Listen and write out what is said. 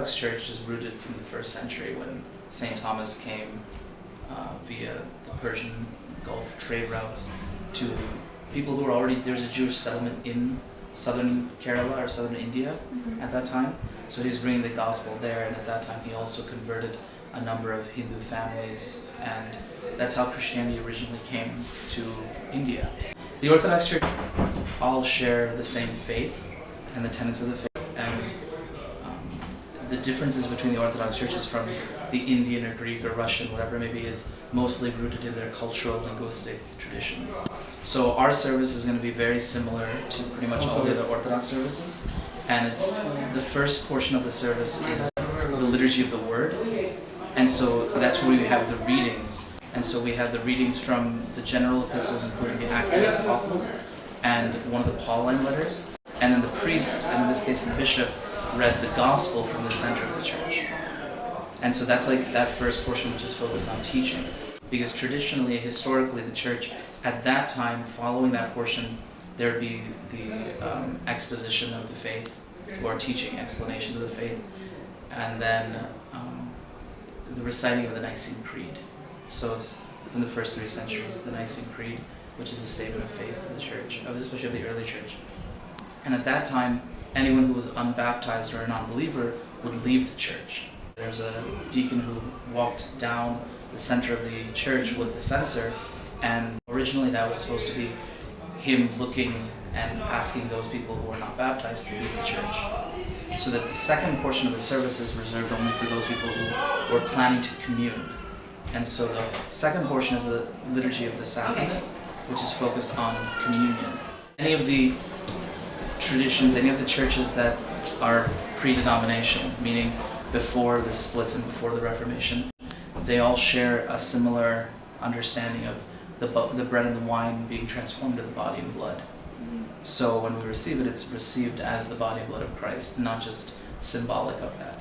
Orthodox Church is rooted from the 1st century when St. Thomas came via the Persian Gulf trade routes to people who were already, there's a Jewish settlement in southern Kerala or southern India at that time. So he was bringing the gospel there, and at that time he also converted a number of Hindu families, and that's how Christianity originally came to India. The Orthodox Church all share the same faith and the tenets of the faith, and the differences between the Orthodox churches from the Indian or Greek or Russian, whatever it may be, is mostly rooted in their cultural, linguistic traditions. So our service is going to be very similar to pretty much all the other Orthodox services, and it's the first portion of the service is the liturgy of the Word, and so that's where we have the readings. And so we have the readings from the general epistles, including the Acts of the Apostles, and one of the Pauline letters, and then the priest, and in this case the bishop, read the gospel from the center of the church. And so that's like that first portion, which is focused on teaching. Because traditionally, historically, the church at that time, following that portion, there would be the exposition of the faith, or teaching, explanation of the faith, and then the reciting of the Nicene Creed. So it's in the first 3 centuries, the Nicene Creed, which is the statement of faith of the church, especially of the early church. And at that time, anyone who was unbaptized or a non-believer would leave the church. There's a deacon who walked down the center of the church with the censer, and originally that was supposed to be him looking and asking those people who were not baptized to leave the church. So that the second portion of the service is reserved only for those people who were planning to commune. And so the second portion is the liturgy of the sacrament, which is focused on communion. Any of the traditions, any of the churches that are pre-denomination, meaning before the splits and before the Reformation, they all share a similar understanding of the bread and the wine being transformed into the body and blood. So when we receive it, it's received as the body and blood of Christ, not just symbolic of that.